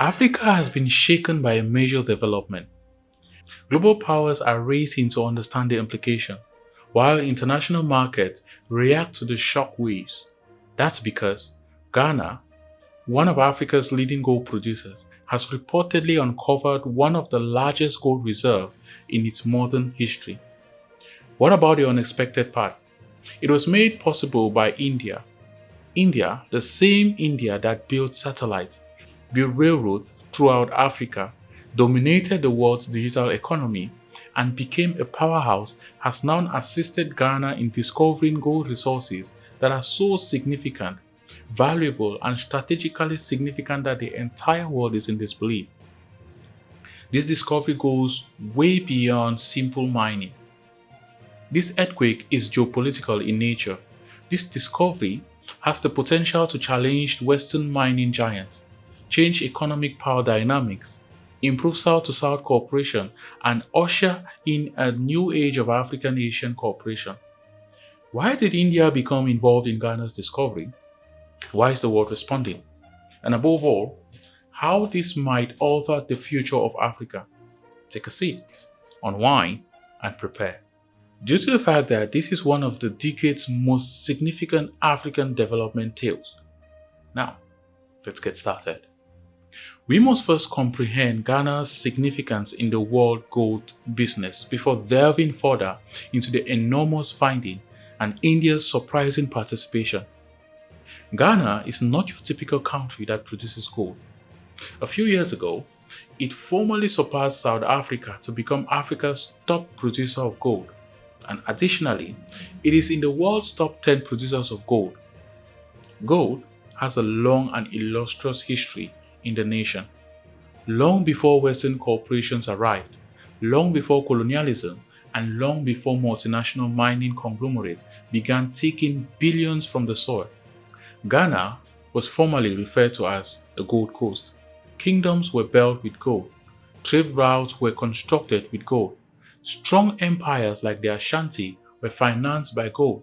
Africa has been shaken by a major development. Global powers are racing to understand the implication, while international markets react to the shock waves. That's because Ghana, one of Africa's leading gold producers, has reportedly uncovered one of the largest gold reserves in its modern history. What about the unexpected part? It was made possible by India. India, the same India that built satellites, built railroads throughout Africa, dominated the world's digital economy, and became a powerhouse, has now assisted Ghana in discovering gold resources that are so significant, valuable, and strategically significant that the entire world is in disbelief. This discovery goes way beyond simple mining. This earthquake is geopolitical in nature. This discovery has the potential to challenge Western mining giants, change economic power dynamics, improve South-to-South cooperation, and usher in a new age of African-Asian cooperation. Why did India become involved in Ghana's discovery? Why is the world responding? And above all, how this might alter the future of Africa? Take a seat, unwind, and prepare. Due to the fact that this is one of the decade's most significant African development tales. Now, let's get started. We must first comprehend Ghana's significance in the world gold business before delving further into the enormous finding and India's surprising participation. Ghana is not your typical country that produces gold. A few years ago, it formally surpassed South Africa to become Africa's top producer of gold. And additionally, it is in the world's top 10 producers of gold. Gold has a long and illustrious history in the nation. Long before Western corporations arrived, long before colonialism, and long before multinational mining conglomerates began taking billions from the soil, Ghana was formerly referred to as the Gold Coast. Kingdoms were built with gold. Trade routes were constructed with gold. Strong empires like the Ashanti were financed by gold.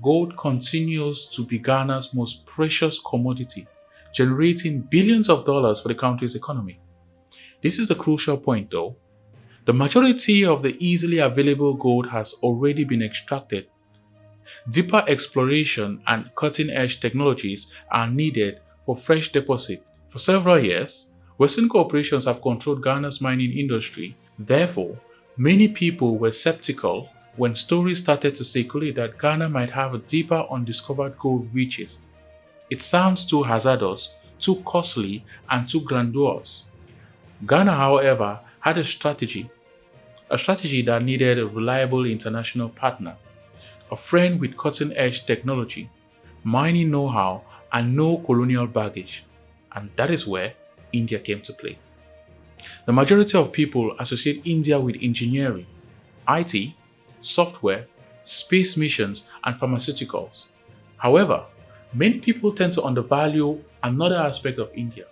Gold continues to be Ghana's most precious commodity, generating billions of dollars for the country's economy. This is the crucial point though. The majority of the easily available gold has already been extracted. Deeper exploration and cutting-edge technologies are needed for fresh deposit. For several years, Western corporations have controlled Ghana's mining industry. Therefore, many people were skeptical when stories started to circulate that Ghana might have a deeper undiscovered gold riches. It sounds too hazardous, too costly, and too grandiose. Ghana, however, had a strategy that needed a reliable international partner, a friend with cutting-edge technology, mining know-how, and no colonial baggage. And that is where India came to play. The majority of people associate India with engineering, IT, software, space missions, and pharmaceuticals. However, many people tend to undervalue another aspect of India.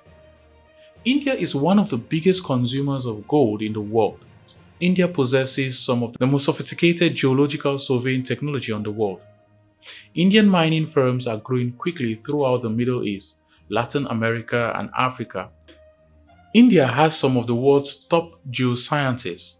India is one of the biggest consumers of gold in the world. India possesses some of the most sophisticated geological surveying technology on the world. Indian mining firms are growing quickly throughout the Middle East, Latin America, and Africa. India has some of the world's top geoscientists,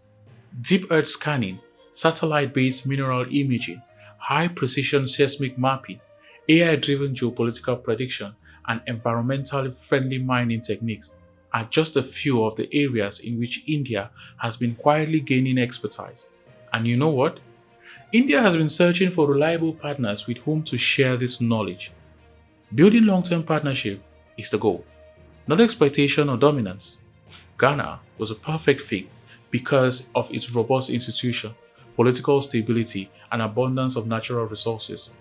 deep earth scanning, satellite-based mineral imaging, high-precision seismic mapping, AI-driven geopolitical prediction, and environmentally friendly mining techniques are just a few of the areas in which India has been quietly gaining expertise. And you know what? India has been searching for reliable partners with whom to share this knowledge. Building long-term partnership is the goal, not exploitation or dominance. Ghana was a perfect fit because of its robust institution, political stability, and abundance of natural resources.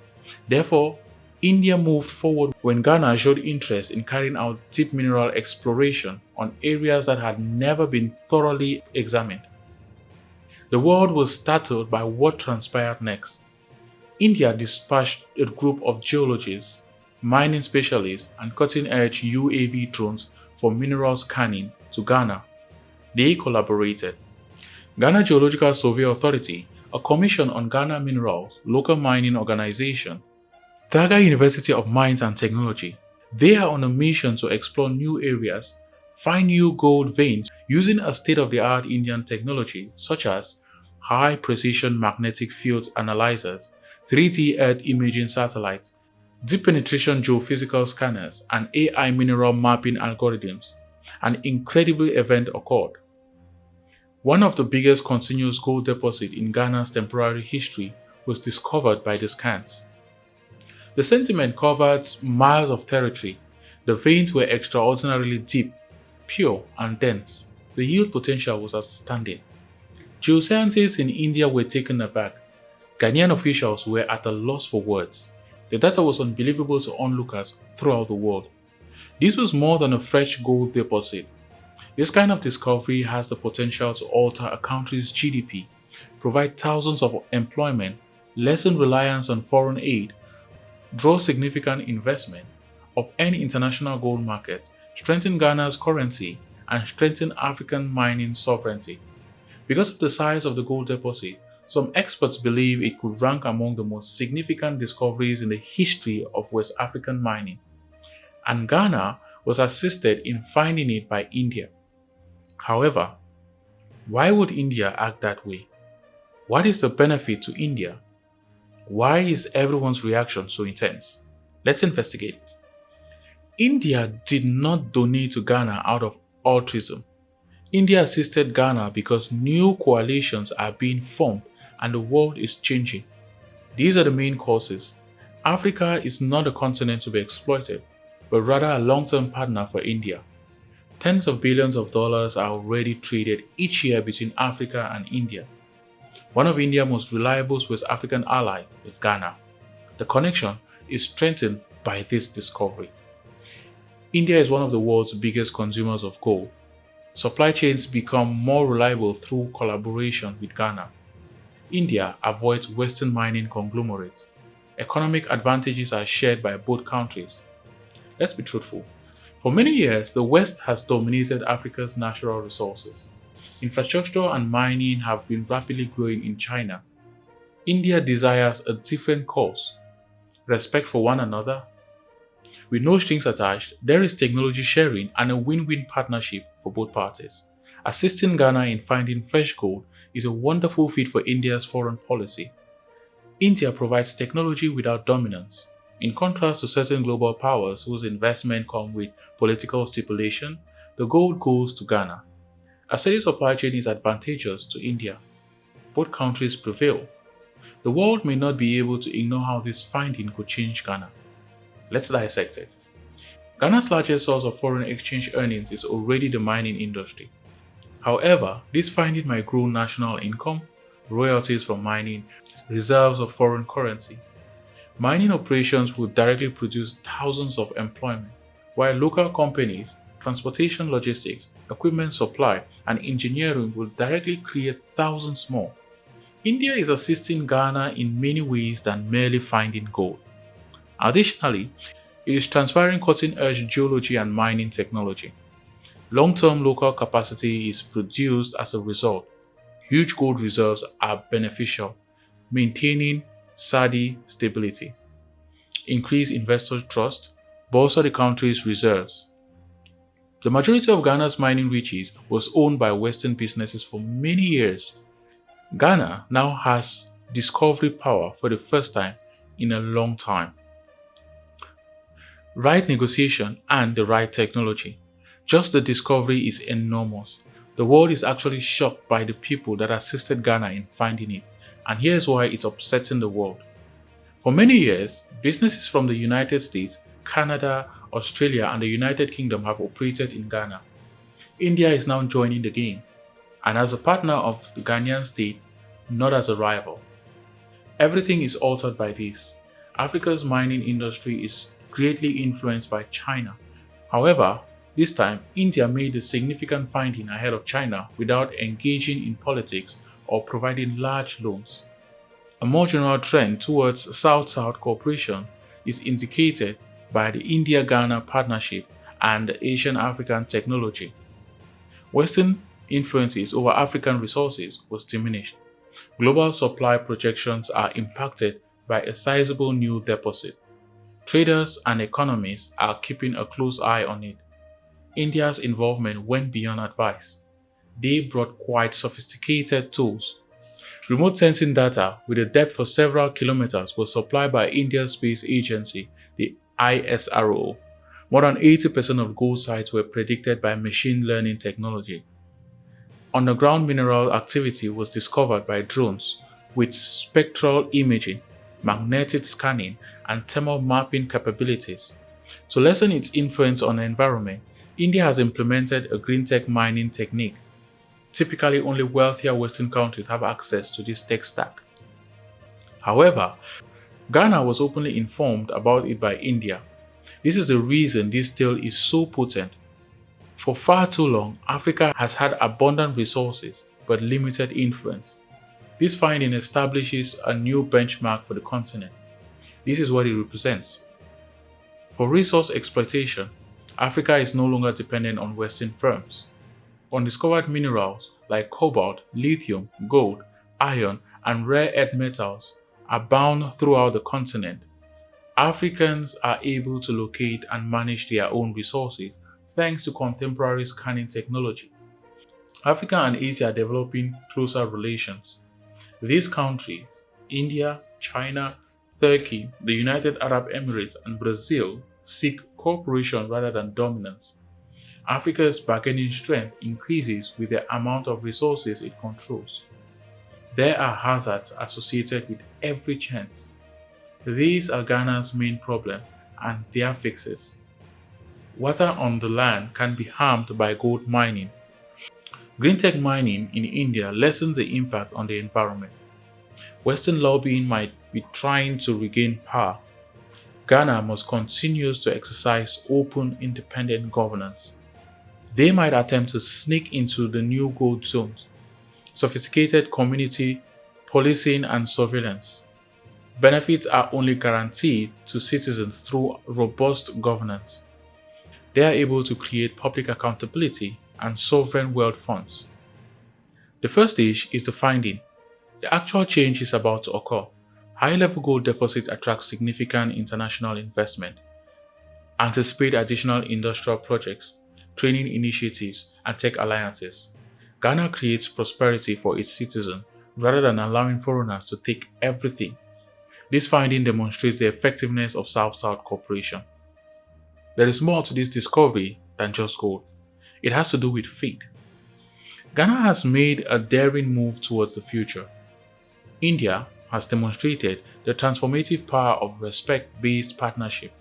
Therefore, India moved forward when Ghana showed interest in carrying out deep mineral exploration on areas that had never been thoroughly examined. The world was startled by what transpired next. India dispatched a group of geologists, mining specialists, and cutting-edge UAV drones for mineral scanning to Ghana. They collaborated. Ghana Geological Survey Authority, a commission on Ghana minerals, local mining organization, Thaga University of Mines and Technology. They are on a mission to explore new areas, find new gold veins using a state-of-the-art Indian technology such as high-precision magnetic field analyzers, 3D Earth imaging satellites, deep penetration geophysical scanners, and AI mineral mapping algorithms. An incredible event occurred. One of the biggest continuous gold deposits in Ghana's temporary history was discovered by the scans. The sediment covered miles of territory. The veins were extraordinarily deep, pure, and dense. The yield potential was outstanding. Geoscientists in India were taken aback. Ghanaian officials were at a loss for words. The data was unbelievable to onlookers throughout the world. This was more than a fresh gold deposit. This kind of discovery has the potential to alter a country's GDP, provide thousands of employment, lessen reliance on foreign aid, draw significant investment, upend international gold markets, strengthen Ghana's currency, and strengthen African mining sovereignty. Because of the size of the gold deposit, some experts believe it could rank among the most significant discoveries in the history of West African mining. And Ghana was assisted in finding it by India. However, why would India act that way? What is the benefit to India? Why is everyone's reaction so intense? Let's investigate. India did not donate to Ghana out of altruism. India assisted Ghana because new coalitions are being formed and the world is changing. These are the main causes. Africa is not a continent to be exploited, but rather a long-term partner for India. Tens of billions of dollars are already traded each year between Africa and India. One of India's most reliable West African allies is Ghana. The connection is strengthened by this discovery. India is one of the world's biggest consumers of gold. Supply chains become more reliable through collaboration with Ghana. India avoids Western mining conglomerates. Economic advantages are shared by both countries. Let's be truthful. For many years, the West has dominated Africa's natural resources. Infrastructure and mining have been rapidly growing in China. India desires a different course. Respect for one another. With no strings attached, there is technology sharing and a win-win partnership for both parties. Assisting Ghana in finding fresh gold is a wonderful fit for India's foreign policy. India provides technology without dominance. In contrast to certain global powers whose investment come with political stipulation, the gold goes to Ghana. A steady supply chain is advantageous to India. Both countries prevail. The world may not be able to ignore how this finding could change Ghana. Let's dissect it. Ghana's largest source of foreign exchange earnings is already the mining industry. However, this finding might grow national income, royalties from mining, reserves of foreign currency. Mining operations will directly produce thousands of employment, while local companies, transportation logistics, equipment supply, and engineering will directly create thousands more. India is assisting Ghana in many ways than merely finding gold. Additionally, it is transferring cutting-edge geology and mining technology. Long-term local capacity is produced as a result. Huge gold reserves are beneficial, maintaining SADC stability. Increase investor trust, bolster the country's reserves. The majority of Ghana's mining riches was owned by Western businesses for many years. Ghana now has discovery power for the first time in a long time. Right negotiation and the right technology. Just the discovery is enormous. The world is actually shocked by the people that assisted Ghana in finding it, and here's why it's upsetting the world. For many years, businesses from the United States, Canada, Australia, and the United Kingdom have operated in Ghana. India is now joining the game, and as a partner of the Ghanaian state, not as a rival. Everything is altered by this. Africa's mining industry is greatly influenced by China. However, this time, India made a significant finding ahead of China without engaging in politics or providing large loans. A more general trend towards South-South cooperation is indicated by the India-Ghana partnership and the Asian-African technology. Western influences over African resources was diminished. Global supply projections are impacted by a sizable new deposit. Traders and economists are keeping a close eye on it. India's involvement went beyond advice. They brought quite sophisticated tools. Remote sensing data with a depth of several kilometers was supplied by India's space agency, the ISRO. More than 80% of gold sites were predicted by machine learning technology. Underground mineral activity was discovered by drones with spectral imaging, magnetic scanning, and thermal mapping capabilities. To lessen its influence on the environment, India has implemented a green tech mining technique. Typically, only wealthier Western countries have access to this tech stack. However, Ghana was openly informed about it by India. This is the reason this tale is so potent. For far too long, Africa has had abundant resources but limited influence. This finding establishes a new benchmark for the continent. This is what it represents. For resource exploitation, Africa is no longer dependent on Western firms. Undiscovered minerals like cobalt, lithium, gold, iron, and rare earth metals abound throughout the continent. Africans are able to locate and manage their own resources thanks to contemporary scanning technology. Africa and Asia are developing closer relations. These countries, India, China, Turkey, the United Arab Emirates, and Brazil, seek cooperation rather than dominance. Africa's bargaining strength increases with the amount of resources it controls. There are hazards associated with every chance. These are Ghana's main problem and their fixes. Water on the land can be harmed by gold mining. Green tech mining in India lessens the impact on the environment. Western lobbying might be trying to regain power. Ghana must continue to exercise open, independent governance. They might attempt to sneak into the new gold zones. Sophisticated community policing and surveillance. Benefits are only guaranteed to citizens through robust governance. They are able to create public accountability and sovereign wealth funds. The first stage is the finding. The actual change is about to occur. High-level gold deposits attract significant international investment. Anticipate additional industrial projects, training initiatives, and tech alliances. Ghana creates prosperity for its citizens rather than allowing foreigners to take everything. This finding demonstrates the effectiveness of South-South cooperation. There is more to this discovery than just gold. It has to do with faith. Ghana has made a daring move towards the future. India has demonstrated the transformative power of respect-based partnership.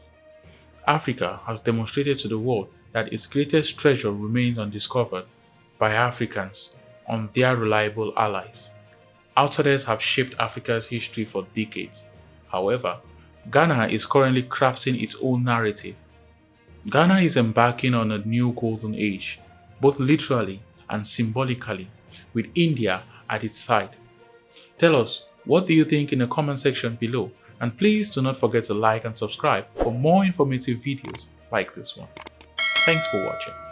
Africa has demonstrated to the world that its greatest treasure remains undiscovered by Africans on their reliable allies. Outsiders have shaped Africa's history for decades. However, Ghana is currently crafting its own narrative. Ghana is embarking on a new golden age, both literally and symbolically, with India at its side. Tell us, what do you think in the comment section below, and please do not forget to like and subscribe for more informative videos like this one. Thanks for watching.